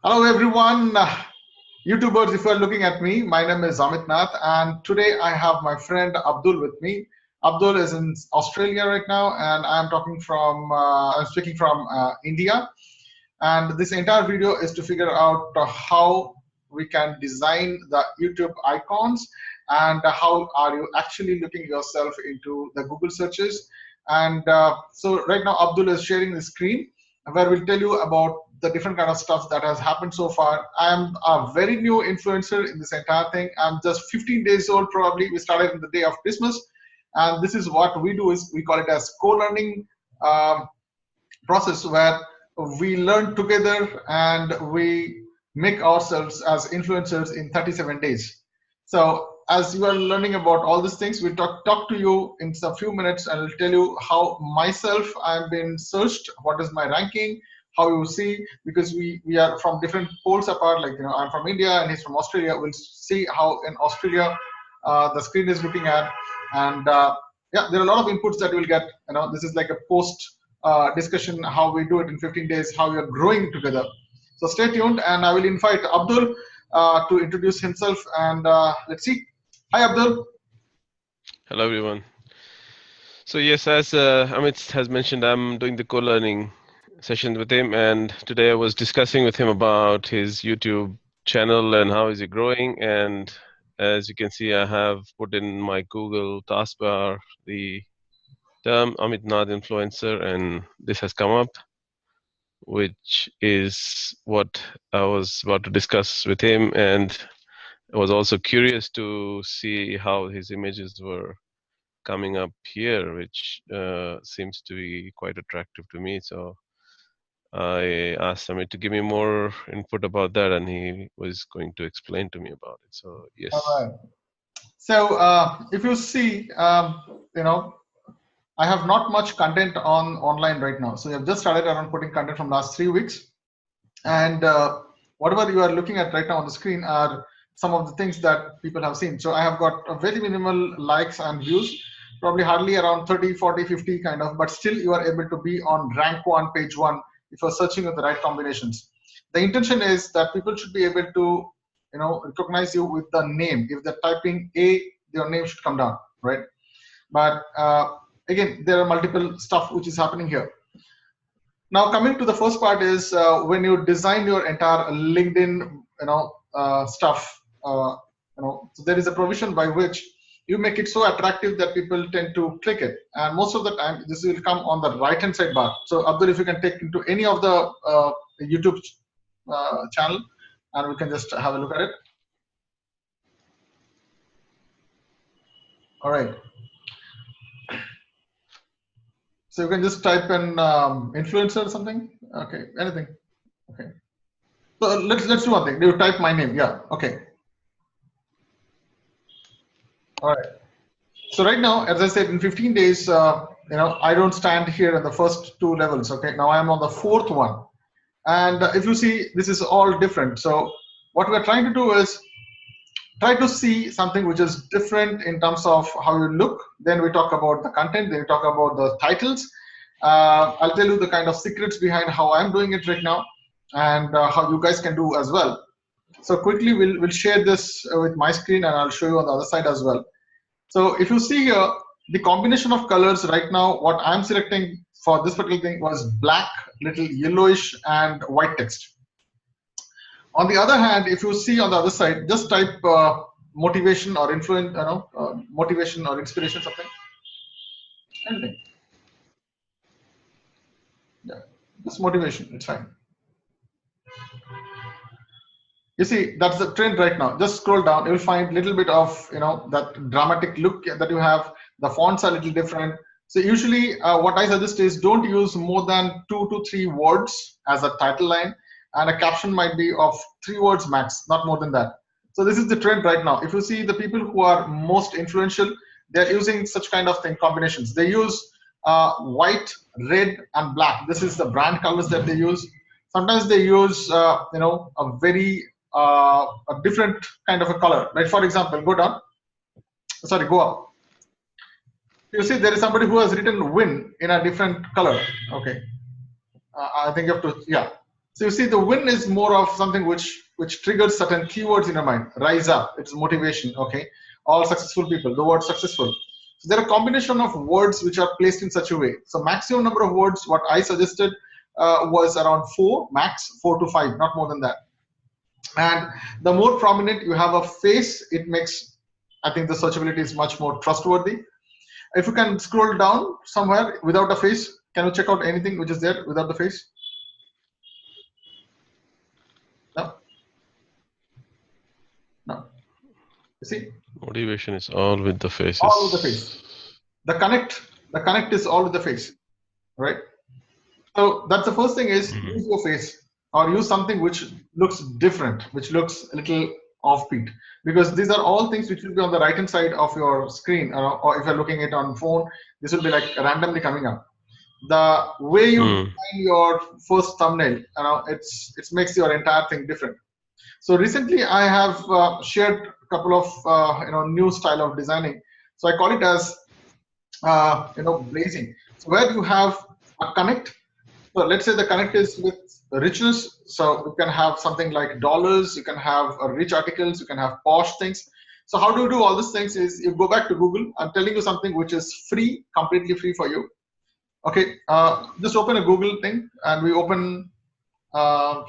Hello everyone, YouTubers if you are looking at me, my name is Amit Nath and today I have my friend Abdul with me. Abdul is in Australia right now and I'm speaking from India, and this entire video is to figure out how we can design the YouTube icons and how are you actually looking yourself into the Google searches. And so right now Abdul is sharing the screen where we'll tell you about the different kind of stuff that has happened so far. I'm a very new influencer in this entire thing. I'm just 15 days old probably. We started in the day of Christmas, and this is what we do is we call it as co-learning process where we learn together and we make ourselves as influencers in 37 days. So as you are learning about all these things, we'll talk to you in a few minutes and I'll tell you how myself I've been searched, what is my ranking, how you see, because we are from different poles apart, like I'm from India and he's from Australia. We'll see how in Australia the screen is looking at, and yeah, there are a lot of inputs that we'll get. This is like a post discussion how we do it in 15 days, how we are growing together. So stay tuned, and I will invite Abdul to introduce himself, and let's see. Hi Abdul. Hello everyone. So yes, as Amit has mentioned, I'm doing the co-learning sessions with him, and today I was discussing with him about his YouTube channel and how is it growing. And as you can see, I have put in my Google taskbar the term Amit Nath influencer, and this has come up, which is what I was about to discuss with him. And I was also curious to see how his images were coming up here, which seems to be quite attractive to me. So I asked Amit to give me more input about that, and he was going to explain to me about it. So yes. All right. So if you see, I have not much content on online right now. So I've just started around putting content from last 3 weeks, and whatever you are looking at right now on the screen are some of the things that people have seen. So I have got a very minimal likes and views, probably hardly around 30, 40, 50 kind of, but still you are able to be on rank 1, page 1 if you're searching with the right combinations. The intention is that people should be able to recognize you with the name. If they're typing A, your name should come down, right? But again, there are multiple stuff which is happening here. Now coming to the first part is when you design your entire LinkedIn stuff, so there is a provision by which you make it so attractive that people tend to click it, and most of the time this will come on the right hand side bar. So Abdul, if you can take into any of the YouTube channel and we can just have a look at it. All right. So you can just type in influencer or something. Okay, anything. Okay. So let's do one thing. You type my name. Yeah. Okay. All right. So right now, as I said, in 15 days, I don't stand here in the first 2 levels. Okay. Now I'm on the 4th one, and if you see, this is all different. So what we're trying to do is try to see something which is different in terms of how you look. Then we talk about the content. Then we talk about the titles. I'll tell you the kind of secrets behind how I'm doing it right now, and how you guys can do as well. So quickly, we'll share this with my screen, and I'll show you on the other side as well. So if you see here, the combination of colors right now, what I'm selecting for this particular thing was black, little yellowish, and white text. On the other hand, if you see on the other side, just type motivation or influence, motivation or inspiration, something, anything. Yeah, just motivation, it's fine. You see, that's the trend right now. Just scroll down, you'll find a little bit of that dramatic look that you have. The fonts are a little different. So usually what I suggest is don't use more than 2 to 3 words as a title line, and a caption might be of 3 words max, not more than that. So this is the trend right now. If you see the people who are most influential, they're using such kind of thing combinations. They use white, red, and black. This is the brand colors that they use. Sometimes they use a very a different kind of a color. Like for example, go up. You see there is somebody who has written win in a different color. Okay, I think you have to, yeah. So you see, the win is more of something which triggers certain keywords in your mind. Rise up, it's motivation. Okay, all successful people. The word successful. So there are a combination of words which are placed in such a way. So maximum number of words, what I suggested was around 4, max 4 to 5, not more than that. And the more prominent you have a face, it makes, I think the searchability is much more trustworthy. If you can scroll down somewhere without a face, can you check out anything which is there without the face? No. No. You see? Motivation is all with the faces. All with the face. The connect is all with the face, right? So that's the first thing is use your face or use something which looks different, which looks a little offbeat, because these are all things which will be on the right hand side of your screen, or if you're looking at it on phone, this will be like randomly coming up. The way you design your first thumbnail, it makes your entire thing different. So recently I have shared a couple of new style of designing. So I call it as blazing. So where you have a connect. So let's say the connect is with richness. So you can have something like dollars, you can have rich articles, you can have posh things. So how do you do all these things is you go back to Google. I'm telling you something which is free, completely free for you. Okay, just open a Google thing and we open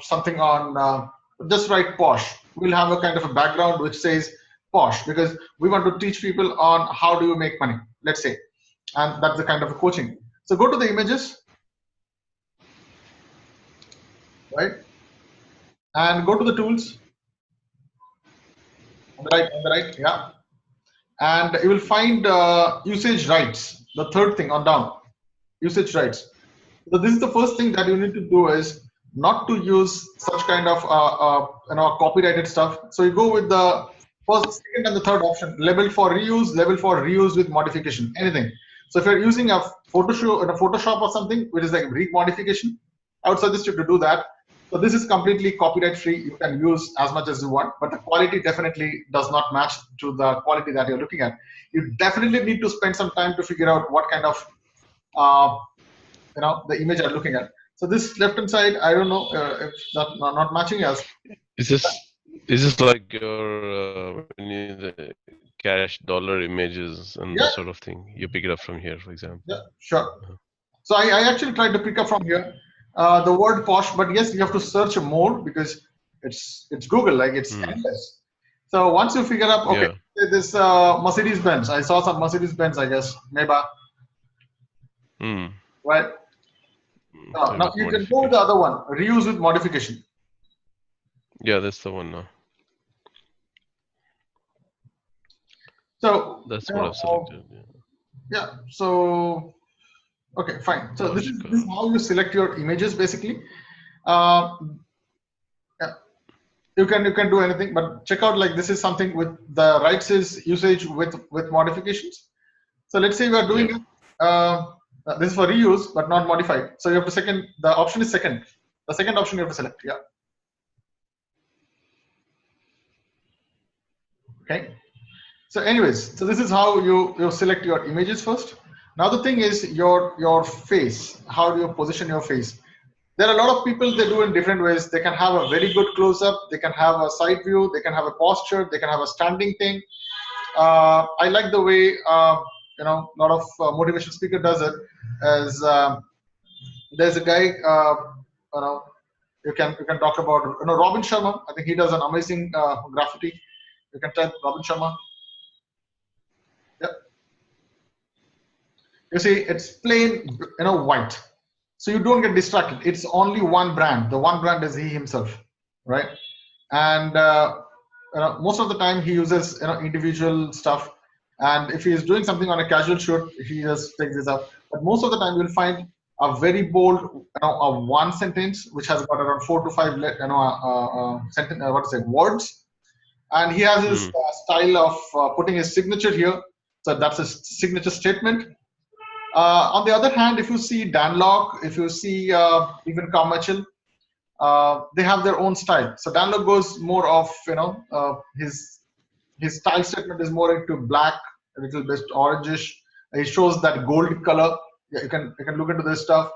something on, just write posh. We'll have a kind of a background which says posh, because we want to teach people on how do you make money, let's say. And that's the kind of a coaching. So go to the images, right? And go to the tools. On the right, yeah. And you will find usage rights, the third thing on down, usage rights. So this is the first thing that you need to do is not to use such kind of copyrighted stuff. So you go with the first, second, and the third option: label for reuse with modification, anything. So if you're using a Photoshop or something which is like re-modification, I would suggest you to do that. So this is completely copyright free. You can use as much as you want, but the quality definitely does not match to the quality that you're looking at. You definitely need to spend some time to figure out what kind of the image you're looking at. So this left hand side, I don't know if that's not matching us. Is this like your the cash dollar images and that sort of thing? You pick it up from here, for example. Yeah, sure. So I actually tried to pick up from here the word posh, but yes, you have to search more because it's Google, like it's endless. So once you figure out, okay, this Mercedes Benz, I saw some Mercedes Benz, I guess, maybe. Right. Now you can go with the other one, reuse with modification. Yeah, that's the one now. So that's what I've selected. Yeah. So okay, fine. So this is how you select your images basically. You can do anything, but check out, like, this is something with the rights is usage with modifications. So let's say we are doing this is for reuse but not modified. So you have to the option is second. The second option you have to select. Yeah. Okay. So anyways, so this is how you select your images first. Now the thing is your face. How do you position your face? There are a lot of people, they do in different ways. They can have a very good close-up. They can have a side view. They can have a posture. They can have a standing thing. I like the way a lot of motivation speaker does it. As there's a guy you can talk about Robin Sharma. I think he does an amazing graffiti. You can type Robin Sharma. Yep. You see, it's plain white. So you don't get distracted. It's only one brand. The one brand is he himself, right? And most of the time he uses individual stuff. And if he is doing something on a casual shoot, he just takes this up. But most of the time you'll find a very bold, a one sentence which has got around 4 to 5, sentence, words. And he has his style of putting his signature here. So that's his signature statement. On the other hand, if you see Dan Lok, if you see even Carl Mitchell, they have their own style. So Dan Lok goes more of his style statement is more into black, a little bit orangish. He shows that gold color. Yeah, you can look into this stuff.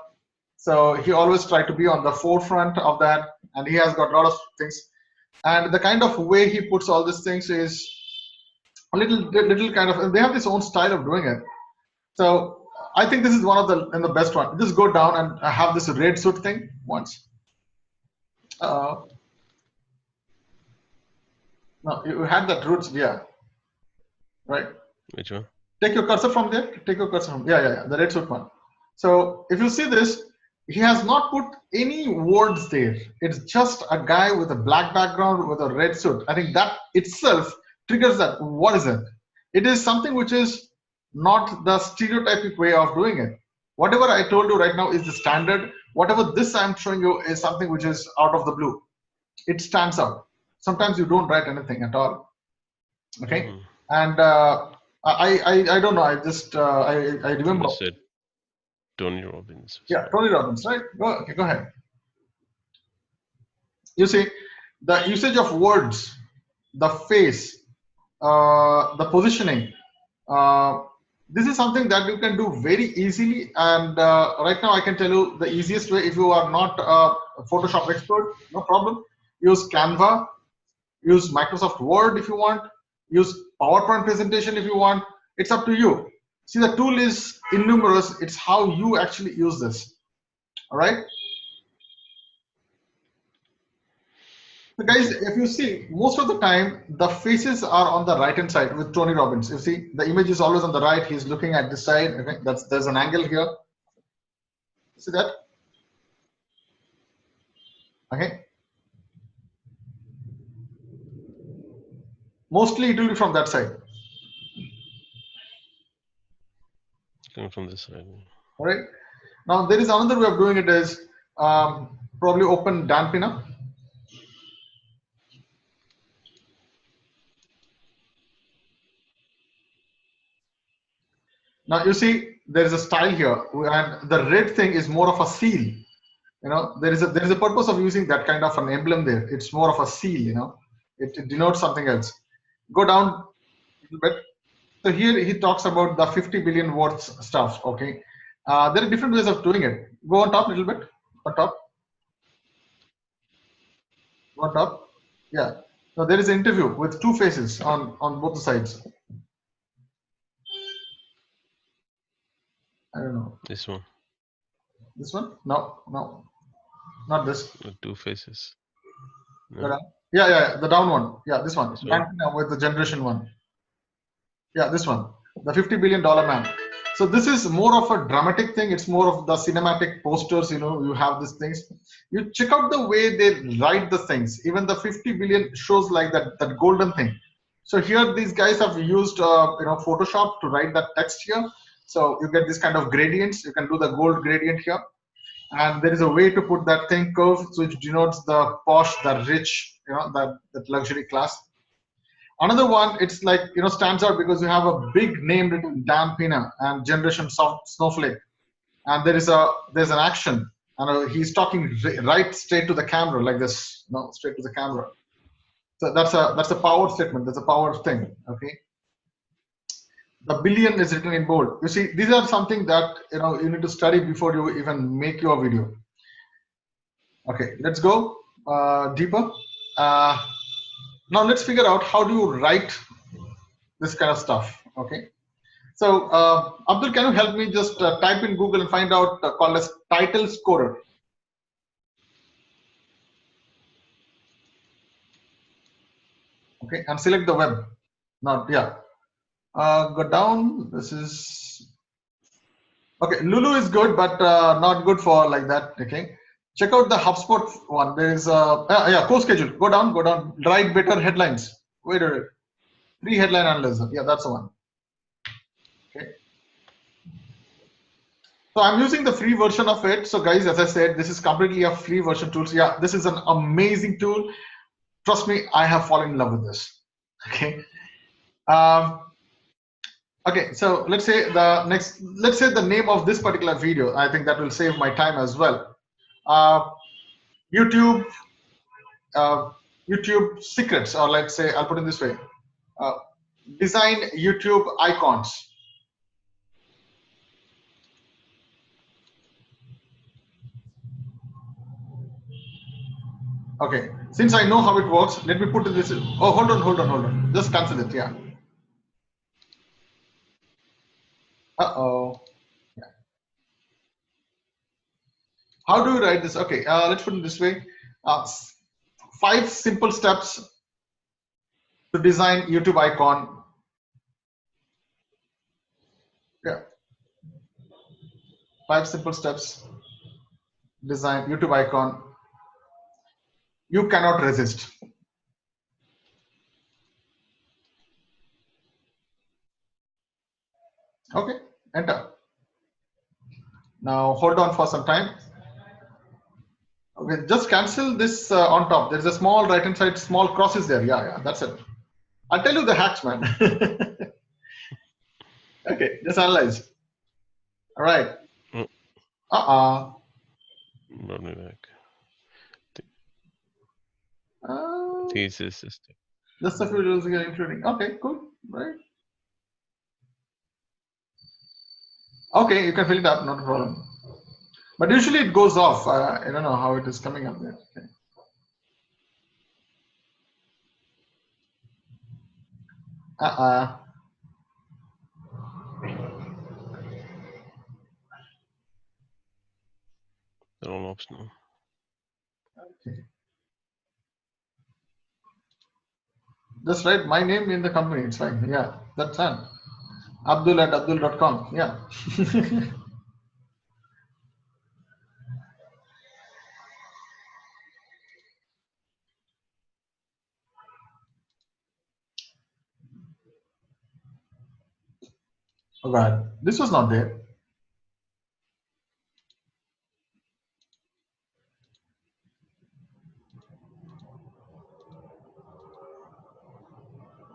So he always tried to be on the forefront of that, and he has got a lot of things. And the kind of way he puts all these things is a little kind of, they have this own style of doing it. So I think this is one of the best one. Just go down and have this red suit thing once. No, you had that roots, yeah, right? Which one? Take your cursor from there. Take your cursor from, yeah, the red suit one. So if you see this, he has not put any words there. It's just a guy with a black background with a red suit. I think that itself triggers that. What is it? It is something which is not the stereotypic way of doing it. Whatever I told you right now is the standard. Whatever this I'm showing you is something which is out of the blue. It stands out. Sometimes you don't write anything at all. Okay, and I don't know. I just I remember. You said Tony Robbins. Yeah, Tony Robbins, right? Okay, go ahead. You see, the usage of words, the face, the positioning. This is something that you can do very easily. And right now, I can tell you the easiest way. If you are not a Photoshop expert, no problem. Use Canva. Use Microsoft Word if you want. Use PowerPoint presentation if you want. It's up to you. See, the tool is innumerous. It's how you actually use this. All right. So guys, if you see, most of the time, the faces are on the right-hand side with Tony Robbins. You see, the image is always on the right. He's looking at this side. Okay, there's an angle here. See that? Okay. Mostly it will be from that side. Coming from this side. All right. Now there is another way of doing it is probably open Dan Pina. Now you see there is a style here, and the red thing is more of a seal. You know, there is a purpose of using that kind of an emblem there. It's more of a seal. You know, it denotes something else. Go down a little bit. So here he talks about the 50 billion words stuff. Okay, there are different ways of doing it. Go on top a little bit. On top. Go on top. Yeah. So there is an interview with two faces on both sides. I don't know. This one. This one? No, no, not this. The two faces. No. Yeah, the down one. Yeah, this one. This one. With the generation one. Yeah, this one. The $50 billion man. So this is more of a dramatic thing. It's more of the cinematic posters. You know, you have these things. You check out the way they write the things. Even the 50 billion shows like that golden thing. So here these guys have used Photoshop to write that text here. So you get this kind of gradients. You can do the gold gradient here. And there is a way to put that thing curve, so it denotes the posh, the rich, you know, that luxury class. Another one, it's like, you know, stands out because you have a big name written Dan Pina and Generation Snowflake. And there's an action, and he's talking right straight to the camera like this, straight to the camera. So that's a power statement. That's a power thing. Okay. The billion is written in bold. You see, these are something that you need to study before you even make your video. Okay, let's go deeper. Now let's figure out how do you write this kind of stuff. Okay, so Abdul, can you help me just type in Google and find out called as title scorer? Okay, and select the web. Now, yeah. Go down. This is okay. Lulu is good, but not good for like that. Okay. Check out the HubSpot one. There is course schedule. Go down. Write better headlines. Wait a minute. Free headline analyzer. Yeah, that's the one. Okay. So I'm using the free version of it. So guys, as I said, this is completely a free version tool. So yeah, this is an amazing tool. Trust me, I have fallen in love with this. Okay. Okay, so let's say the name of this particular video. I think that will save my time as well. YouTube secrets, or let's say I'll put it this way: design YouTube icons. Okay, since I know how it works, let me put this. Oh, hold on. Just cancel it. Yeah. Uh-oh. Yeah. How do you write this? Okay, let's put it this way. 5 simple steps to design YouTube icon. Yeah. 5 simple steps. Design YouTube icon. You cannot resist. Okay, enter. Now hold on for some time. Okay, just cancel this on top. There's a small right hand side, small crosses there. Yeah, that's it. I'll tell you the hacks, man. Okay, just analyze. All right. Uh-uh. Thesis system. Just a few rules we are including. Okay, cool. Right. Okay, you can fill it up, not a problem. But usually it goes off. I don't know how it is coming up there. Okay. They're all optional. Okay. Just write my name in the company. It's fine. Yeah, that's fine. Abdul@abdul.com. Yeah. Oh God, this was not there.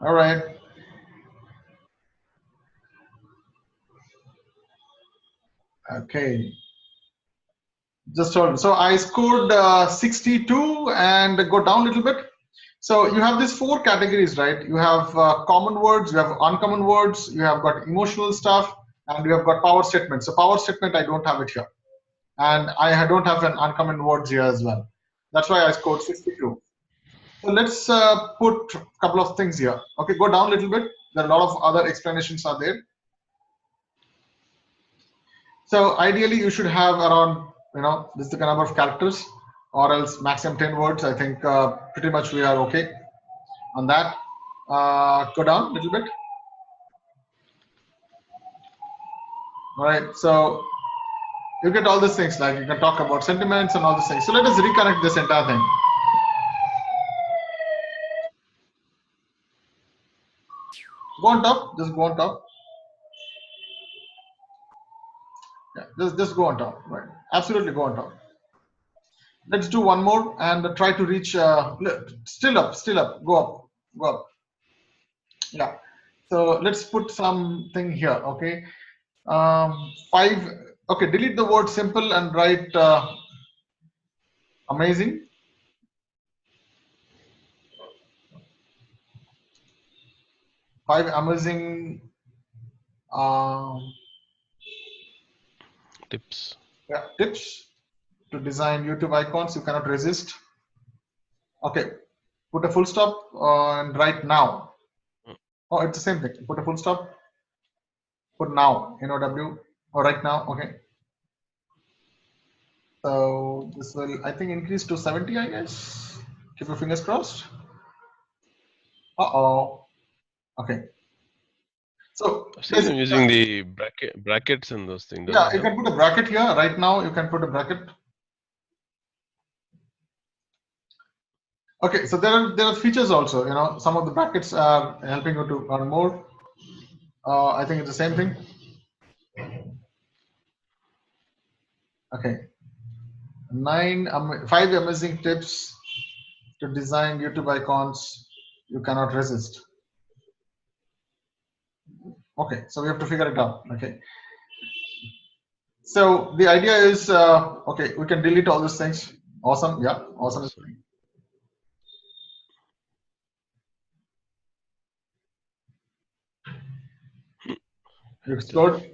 All right. Okay. Just hold on. So I scored 62 and go down a little bit. So you have these 4 categories, right? You have common words, you have uncommon words, you have got emotional stuff, and you have got power statement. So power statement, I don't have it here. And I don't have an uncommon words here as well. That's why I scored 62. So let's put a couple of things here. Okay, go down a little bit. There are a lot of other explanations are there. So ideally you should have around, this is the number of characters, or else maximum 10 words. I think pretty much we are okay on that. Go down a little bit. All right, so you get all these things, like you can talk about sentiments and all these things. So let us reconnect this entire thing. Go on top, just go on top. Yeah, just go on top, right? Absolutely go on top. Let's do one more and try to reach, still up, go up. Yeah, so let's put something here, okay? 5, okay, delete the word simple and write amazing. Five amazing Tips. Yeah, tips to design YouTube icons you cannot resist. Okay, put a full stop and write now. Oh, it's the same thing. Put a full stop, put now, NOW, or right now. Okay. So this will, I think, increase to 70, I guess. Keep your fingers crossed. Uh-oh. Okay. So I've seen them using the brackets and those things. Yeah, you can put a bracket here. Right now, you can put a bracket. Okay, so there are features also. Some of the brackets are helping you to earn more. I think it's the same thing. Okay. 5 amazing tips to design YouTube icons you cannot resist. Okay, so we have to figure it out. Okay. So the idea is, okay, we can delete all these things. Awesome. Yeah, awesome.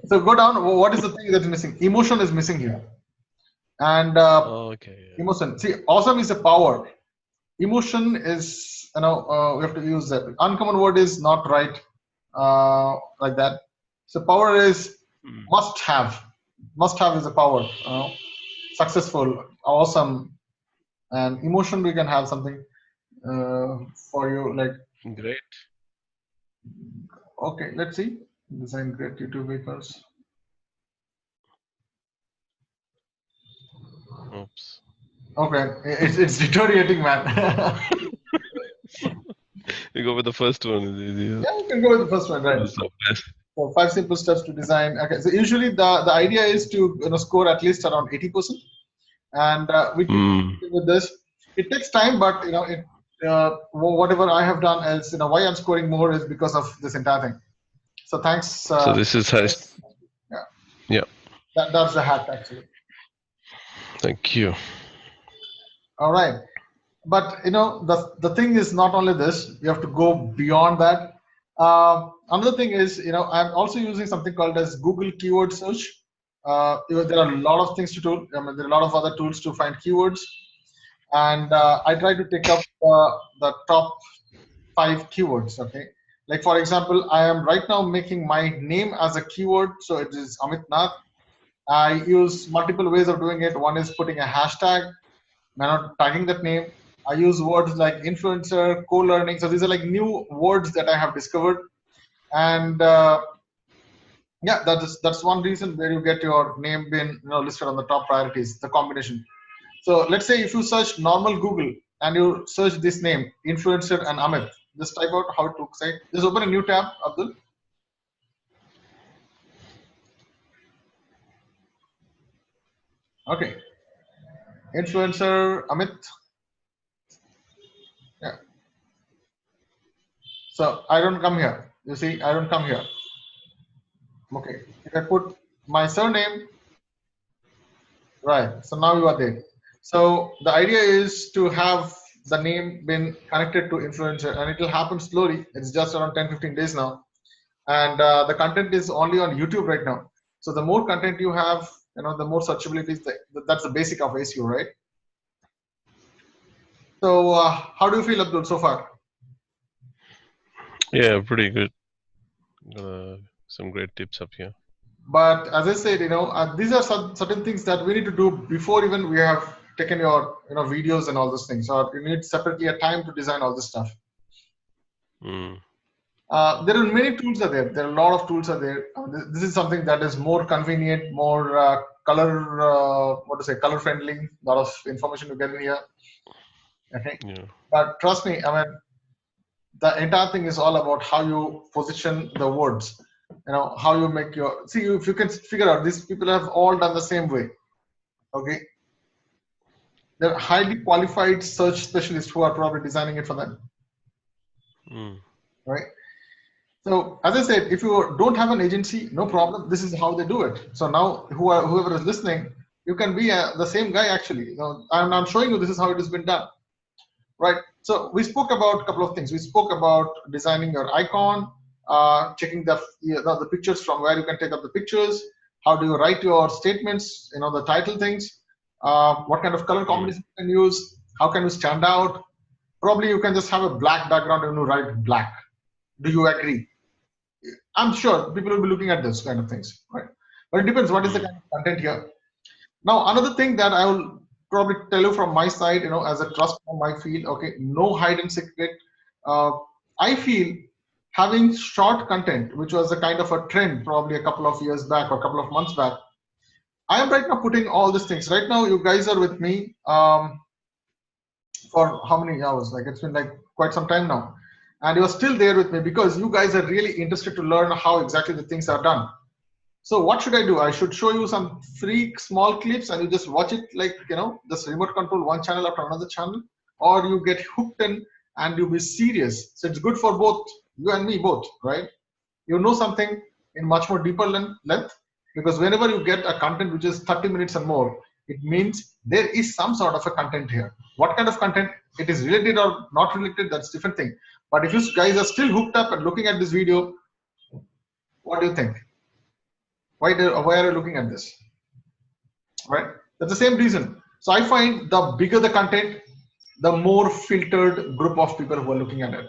So go down. What is the thing that's missing? Emotion is missing here. And okay. Emotion. See, awesome is a power. emotion is, we have to use that. Uncommon word is not right, like that. So power is must have. Must have is a power. Successful, awesome, and emotion we can have something for you like. Great. Okay, let's see. Design great YouTube vehicles. Oops. Okay, it's deteriorating, man. We go with the first one. Yeah, you can go with the first one, right? So best. So 5 simple steps to design. Okay, so usually the idea is to score at least around 80%, and we keep with this. It takes time, but whatever I have done is why I'm scoring more is because of this entire thing. So thanks. So this is highest. Yeah. Yeah. That's the hack actually. Thank you. All right. But the thing is not only this, you have to go beyond that. Another thing is, I'm also using something called as Google keyword search. There are a lot of things to do. I mean, there are a lot of other tools to find keywords, and I try to take up the top 5 keywords. Okay, like for example, I am right now making my name as a keyword, so it is Amit Nath. I use multiple ways of doing it. One is putting a hashtag, not tagging that name. I use words like influencer, co-learning. So these are like new words that I have discovered, and yeah, that's one reason where you get your name being listed on the top priorities. The combination. So let's say if you search normal Google and you search this name, influencer and Amit, just type out how it looks like. Just open a new tab, Abdul. Okay, influencer Amit. Yeah. So I don't come here. You see, I don't come here. Okay, if I put my surname, right, so now you are there. So the idea is to have the name been connected to influencer, and it will happen slowly. It's just around 10-15 days now, and the content is only on YouTube right now. So the more content you have, the more searchability is that's the basic of SEO, right? So how do you feel, Abdul, so far? Yeah, pretty good. Some great tips up here. But as I said, these are certain things that we need to do before even we have taken your videos and all those things, or you need separately a time to design all this stuff. There are many tools are there. There are a lot of tools are there. This is something that is more convenient, more color friendly. A lot of information to get in here. Okay. Yeah. But trust me, I mean, the entire thing is all about how you position the words. How you make your if you can figure out, these people have all done the same way. Okay. They're highly qualified search specialists who are probably designing it for them. Right. So as I said, if you don't have an agency, no problem. This is how they do it. So now whoever is listening, you can be the same guy actually. I'm showing you this is how it has been done. Right. So we spoke about a couple of things. We spoke about designing your icon, checking the pictures from where you can take up the pictures. How do you write your statements? The title things. What kind of color combination you can use? How can you stand out? Probably you can just have a black background and you write black. Do you agree? I'm sure people will be looking at this kind of things, right? But it depends what is the kind of content here. Now, another thing that I will probably tell you from my side, as a trust from my field, okay, no hide and secret. I feel having short content, which was a kind of a trend probably a couple of years back or a couple of months back, I am right now putting all these things. Right now, you guys are with me for how many hours? Like it's been like quite some time now. And you are still there with me because you guys are really interested to learn how exactly the things are done. So what should I do? I should show you some free small clips and you just watch it like, just remote control one channel after another channel, or you get hooked in and you be serious. So it's good for both you and me both, right? You know something in much more deeper length, because whenever you get a content which is 30 minutes and more, it means there is some sort of a content here. What kind of content? It is related or not related, that's a different thing. But if you guys are still hooked up and looking at this video, what do you think? Why are you looking at this? Right? That's the same reason. So I find the bigger the content, the more filtered group of people who are looking at it,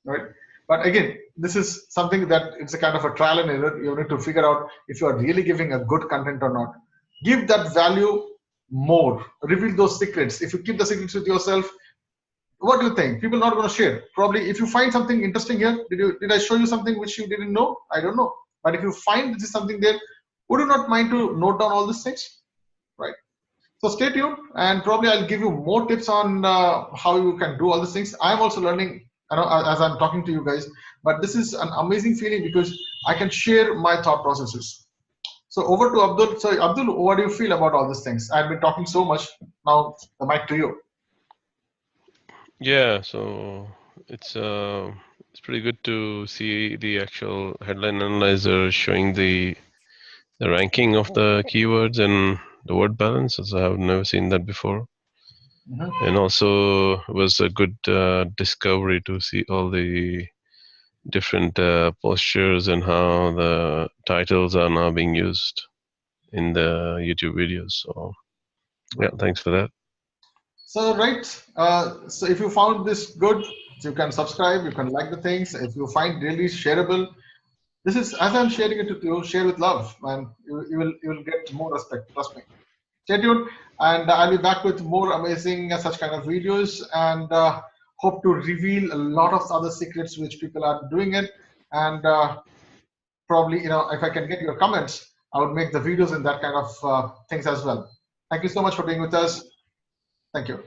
right? But again, this is something that it's a kind of a trial and error. You need to figure out if you are really giving a good content or not. Give that value more. Reveal those secrets. If you keep the secrets with yourself, what do you think? People are not going to share. Probably, if you find something interesting here, did I show you something which you didn't know? I don't know. But if you find this is something there, would you not mind to note down all these things, right? So stay tuned, and probably I'll give you more tips on how you can do all these things. I'm also learning, as I'm talking to you guys. But this is an amazing feeling because I can share my thought processes. So over to Abdul. So Abdul, what do you feel about all these things? I've been talking so much. Now the mic to you. Yeah, so it's pretty good to see the actual headline analyzer showing the ranking of the keywords and the word balance, as I have never seen that before. And also it was a good discovery to see all the different postures and how the titles are now being used in the YouTube videos. So yeah, thanks for that. So right, so if you found this good, you can subscribe, you can like the things. If you find really shareable, this is as I'm sharing it with you, share with love, and you will get more respect. Trust me. Stay tuned, and I'll be back with more amazing such kind of videos, and hope to reveal a lot of other secrets which people are doing it, and probably if I can get your comments, I would make the videos in that kind of things as well. Thank you so much for being with us. Thank you.